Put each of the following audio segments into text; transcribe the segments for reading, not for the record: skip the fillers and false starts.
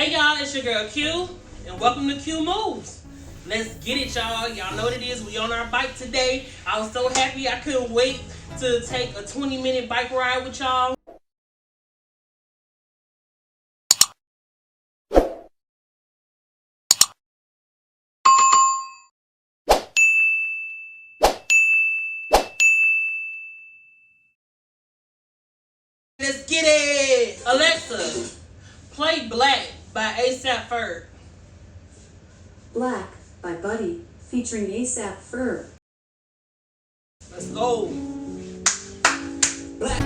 Hey y'all, it's your girl Q, and welcome to Q Moves. Let's get it, y'all. Y'all know what it is. We on our bike today. I was so happy I couldn't wait to take a 20-minute bike ride with y'all. Let's get it. Alexa, play Black by ASAP Ferg. Black by Buddy, featuring ASAP Ferg. Let's go. Black.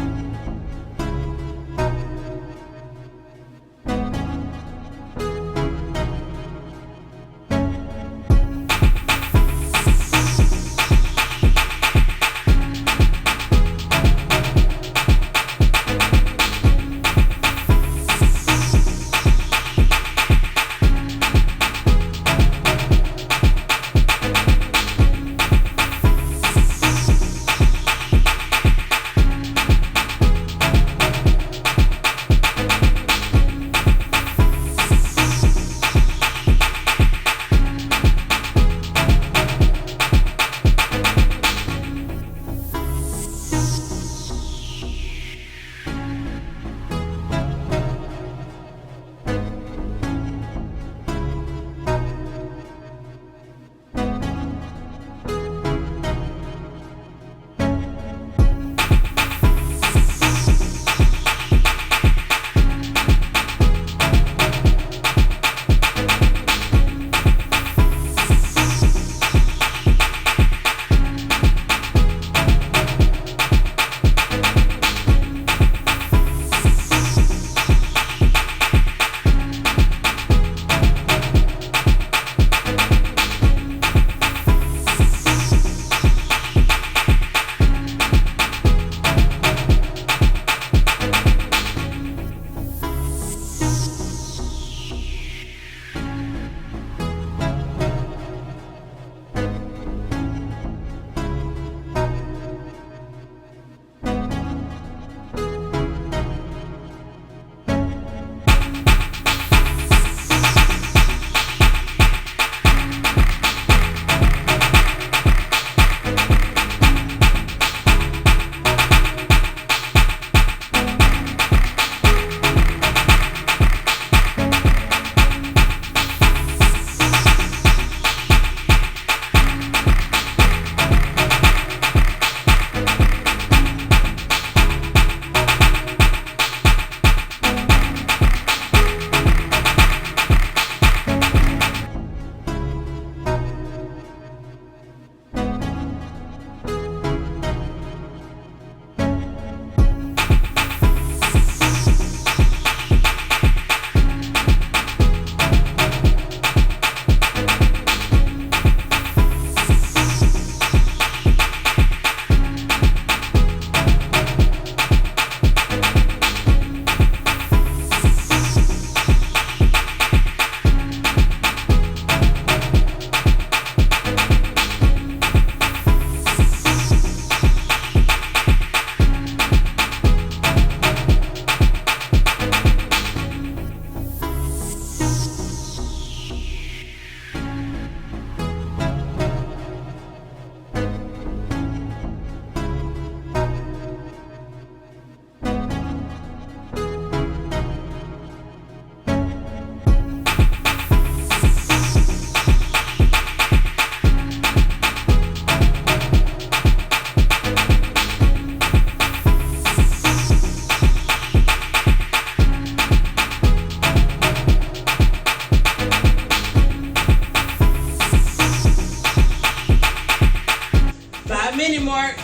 Minute mark.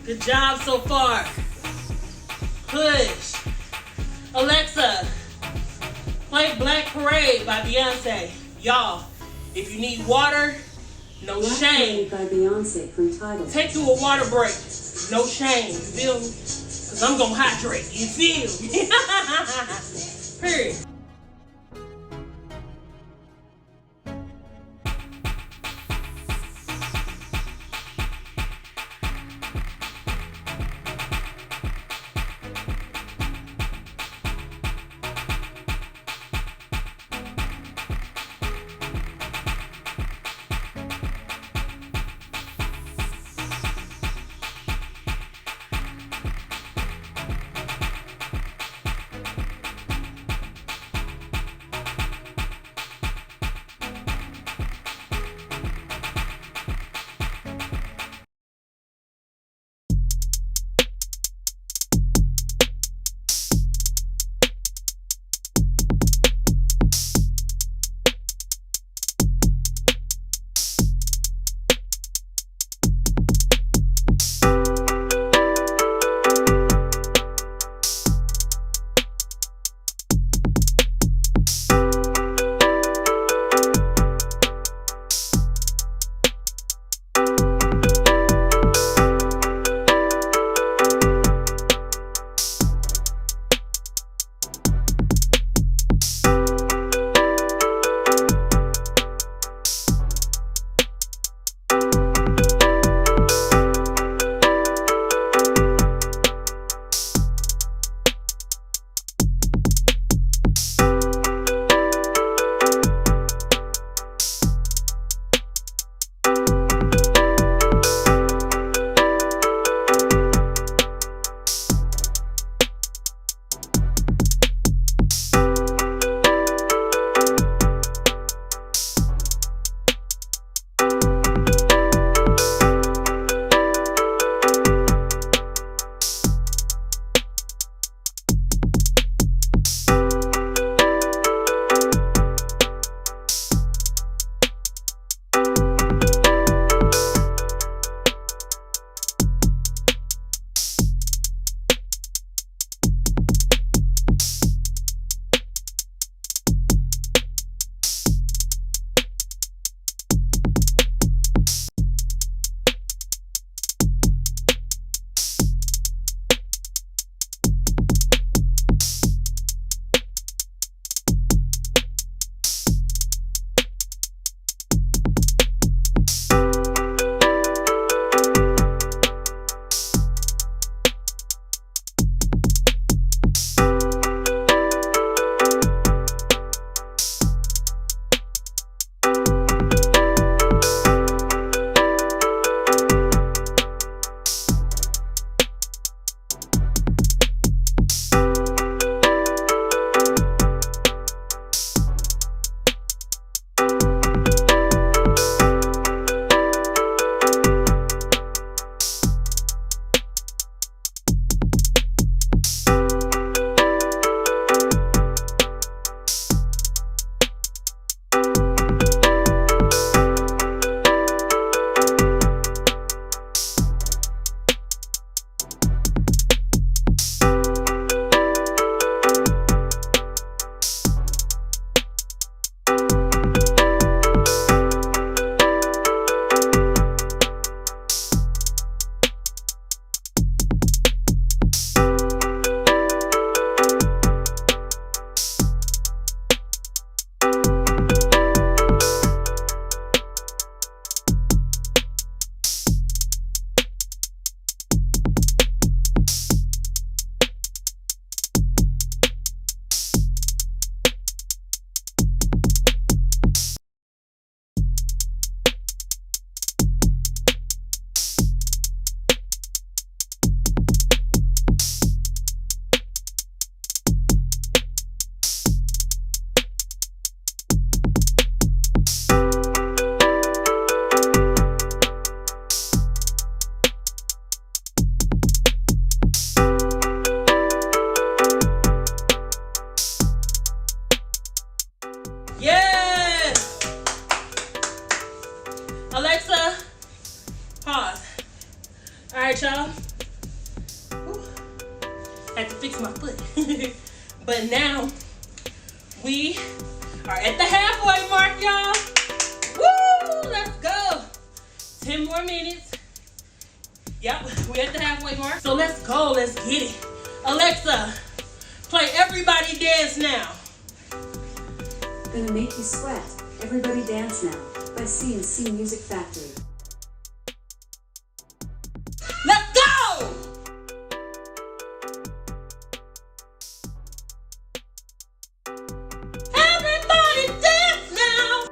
Good job so far. Push. Alexa, play Black Parade by Beyonce. Y'all, if you need water, no Black shame. Parade by Beyonce from Tidal. Take you a water break. No shame. You feel me? Because I'm going to hydrate. You feel me? Period. But now we are at the halfway mark, y'all. Woo! Let's go. 10 more minutes. Yep, we're at the halfway mark. So let's go. Let's get it. Alexa, play Everybody Dance Now. Gonna Make You Sweat, Everybody Dance Now, by C&C Music Factory. Let's go! Everybody dance now!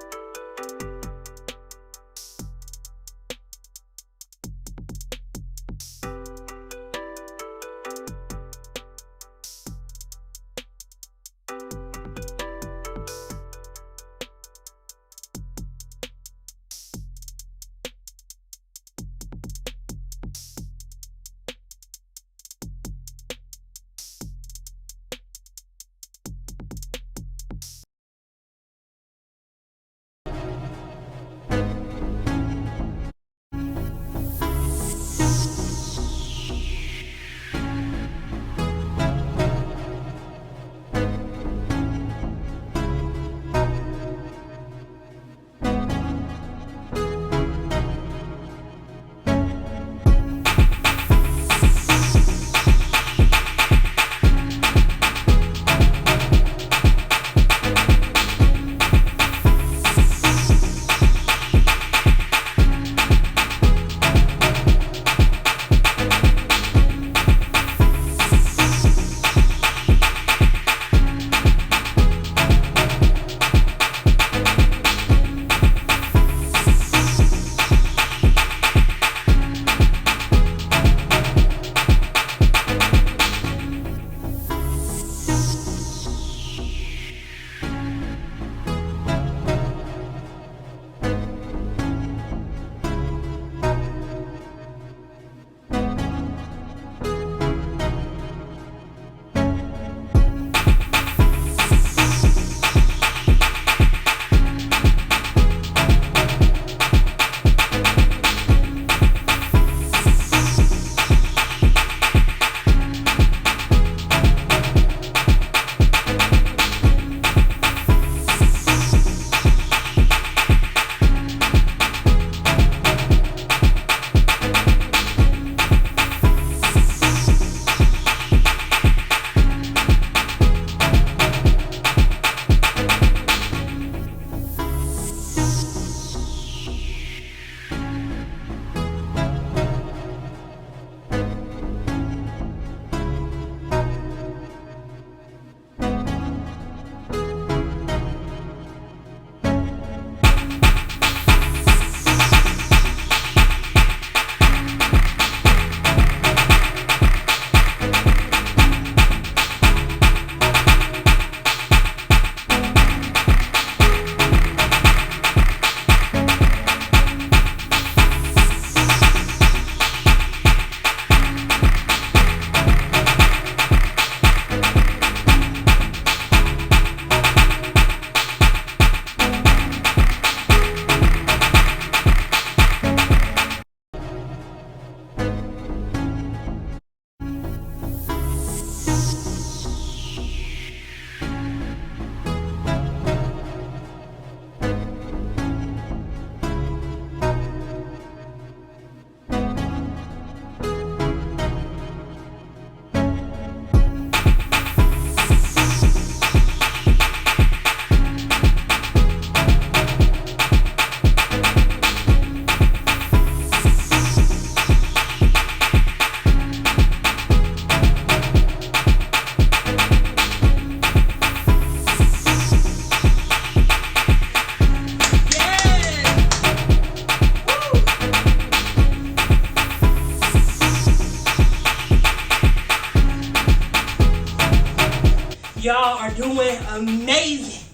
Y'all are doing amazing.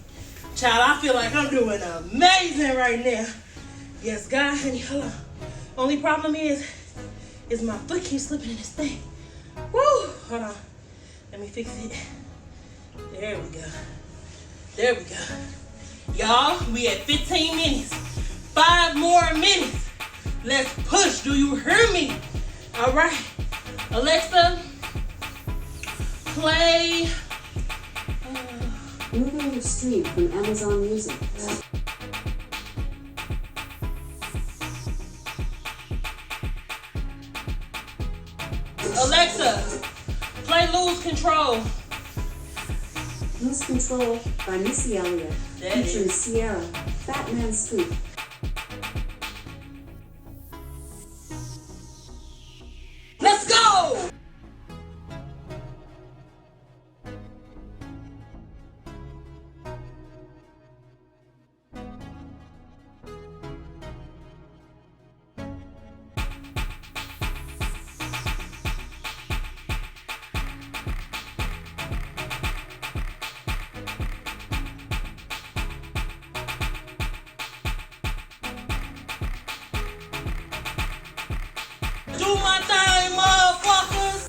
Child, I feel like I'm doing amazing right now. Yes, God, honey, hold on. Only problem is my foot keeps slipping in this thing. Woo! Hold on. Let me fix it. There we go. There we go. Y'all, we at 15 minutes. 5 more minutes. Let's push. Do you hear me? All right. Alexa, play Moving your stream from Amazon Music. Alexa, play Lose Control. Lose Control by Missy Elliott, That featuring is. Sierra, Fatman Scoop. Let's go! Do my thing, motherfuckers!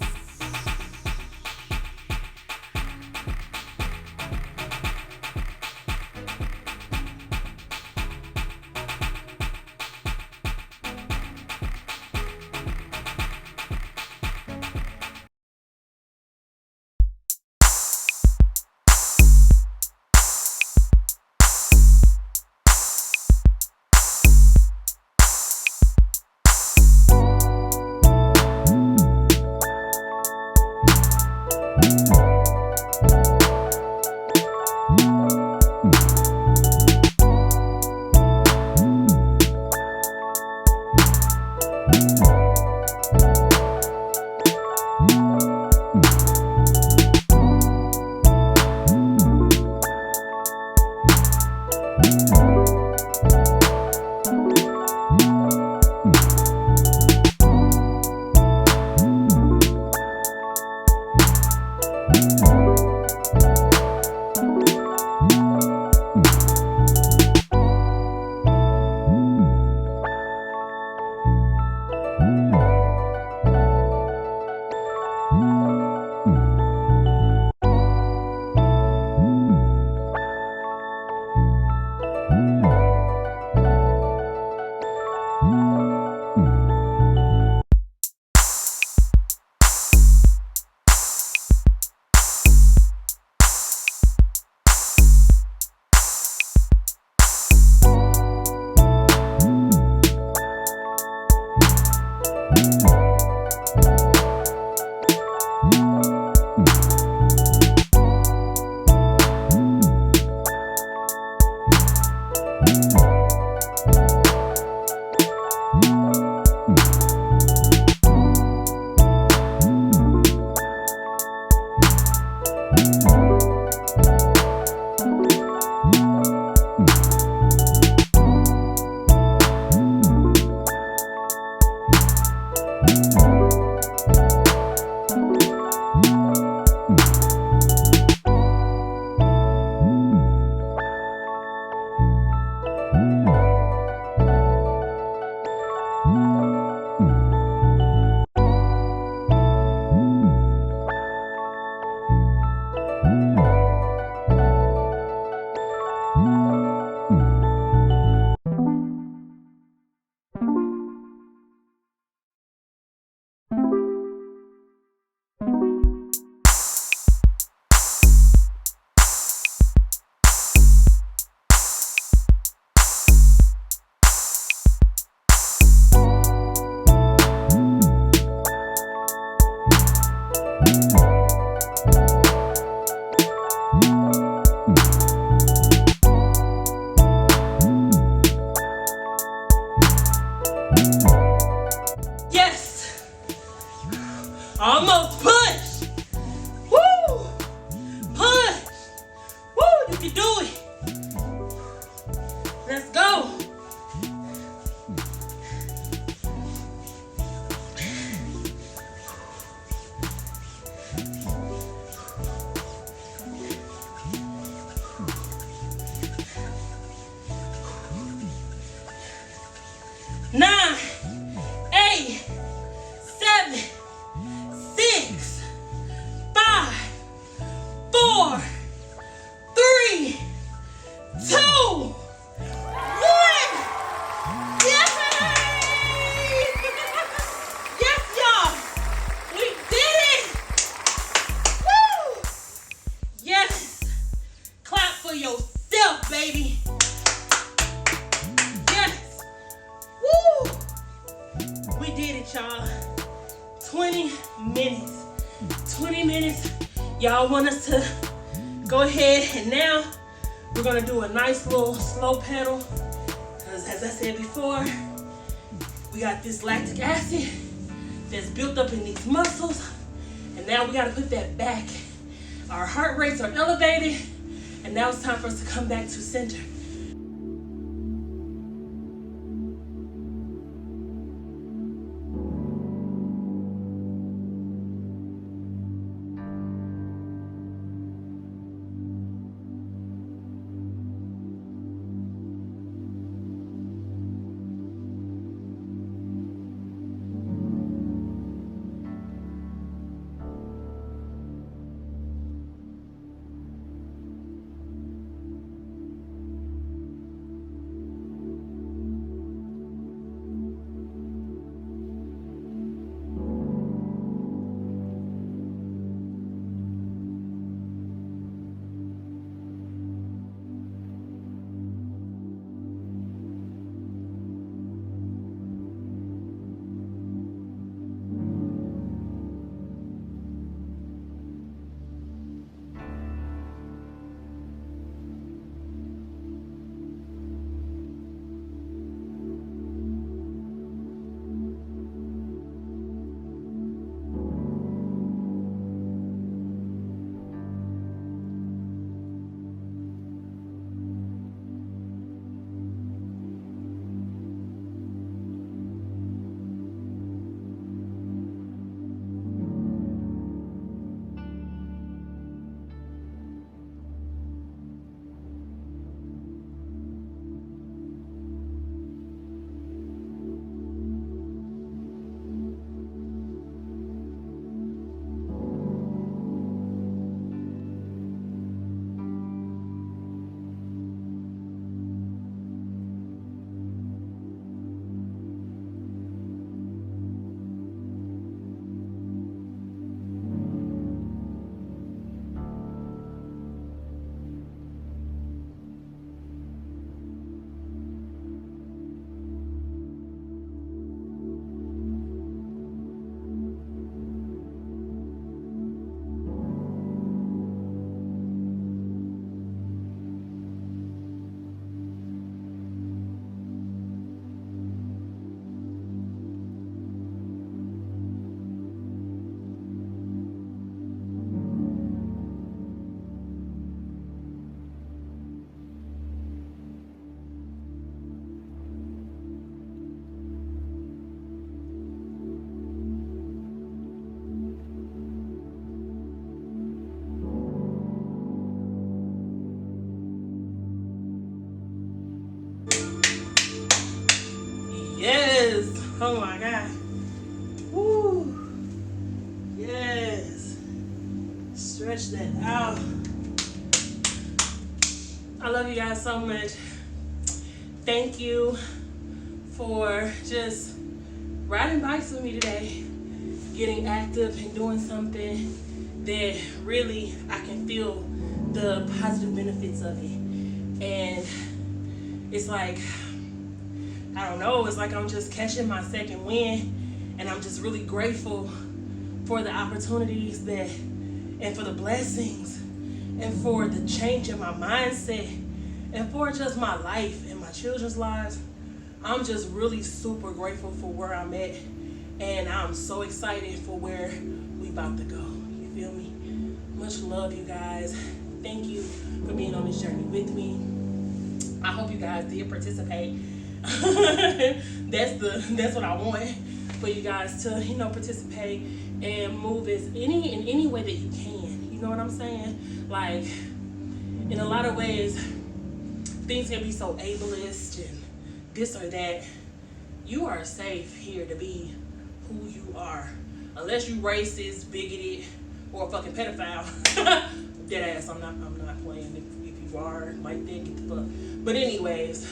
Yes! Almost push! Woo! Push! Woo! You can do it! Let's go! Nine, 8, 7, 6, 5, 4, 3, 2, 1. Yes! Yes, y'all! We did it! Woo! Yes! Clap for yourself, baby. Yes. Woo. We did it, y'all. 20 minutes. 20 minutes. Y'all want us to go ahead, and now we're gonna do a nice little slow pedal. Because as I said before, we got this lactic acid that's built up in these muscles. And now we gotta put that back. Our heart rates are elevated. And now it's time for us to come back to center. Yes. Oh my God. Woo. Yes. Stretch that out. I love you guys so much. Thank you for just riding bikes with me today, getting active and doing something that really I can feel the positive benefits of it. And it's like, I don't know, it's like I'm just catching my second wind, and I'm just really grateful for the opportunities that, and for the blessings, and for the change in my mindset, and for just my life and my children's lives. I'm just really super grateful for where I'm at, and I'm so excited for where we about to go. You feel me? Much love, you guys. Thank you for being on this journey with me. I hope you guys did participate. That's what I want, for you guys to, participate and move in any way that you can. You know what I'm saying? Like, in a lot of ways, things can be so ableist and this or that. You are safe here to be who you are, unless you racist, bigoted, or a fucking pedophile. Dead ass. I'm not playing. If you are like that, get the fuck. But anyways,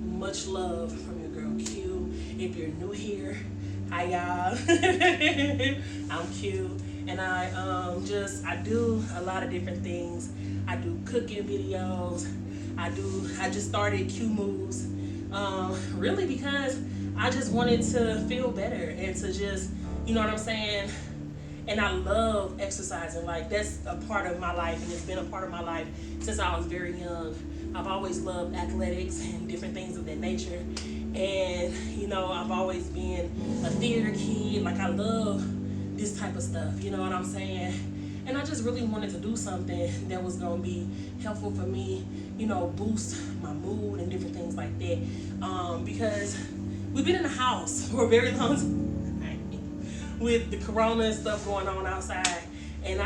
much love from your girl Q. If you're new here, hi y'all. I'm Q, and I do a lot of different things. I do cooking videos. I just started Q Moves, really because I just wanted to feel better and to just, you know what I'm saying? And I love exercising. Like, that's a part of my life, and it's been a part of my life since I was very young. I've always loved athletics and different things of that nature. And, you know, I've always been a theater kid. Like, I love this type of stuff, you know what I'm saying? And I just really wanted to do something that was gonna be helpful for me, you know, boost my mood and different things like that. Because we've been in the house for a very long time with the corona and stuff going on outside. And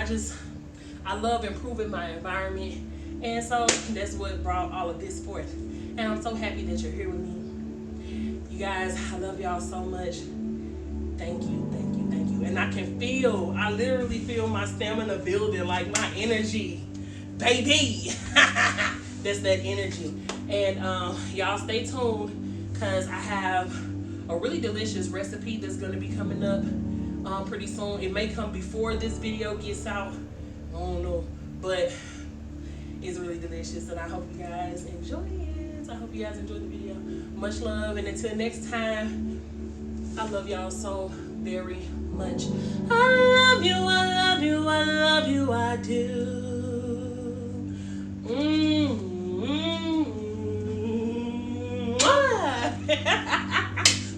I love improving my environment. And so that's what brought all of this forth. And I'm so happy that you're here with me. You guys, I love y'all so much. Thank you, thank you, thank you. And I literally feel my stamina building, like my energy, baby. That's that energy. And y'all stay tuned, because I have a really delicious recipe that's gonna be coming up pretty soon. It may come before this video gets out, I don't know, but it's really delicious, and I hope you guys enjoy it. I hope you guys enjoyed the video. Much love, and until next time, I love y'all so very much. I love you, I love you, I love you, I do.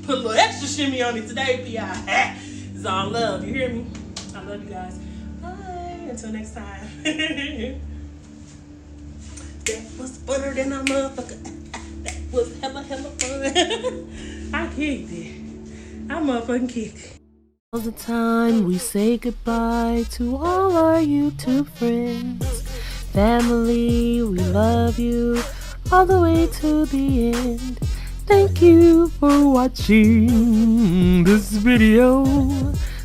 Put a little extra shimmy on it today for y'all. It's all love, you hear me? I love you guys. Bye, until next time. That was funner than a motherfucker. That was hella fun. I kicked it. I motherfucking kicked it. All the time we say goodbye to all our YouTube friends. Family, we love you all the way to the end. Thank you for watching this video.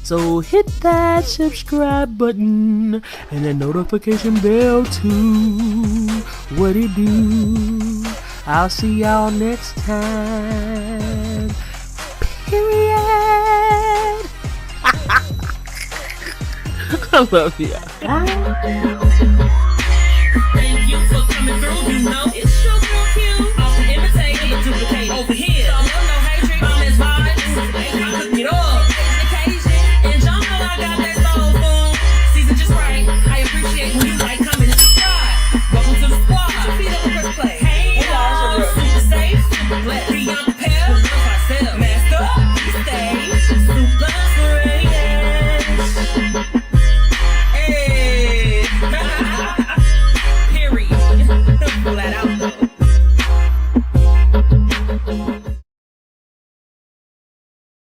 So hit that subscribe button and the notification bell too. What it do? I'll see y'all next time. Period. I love you.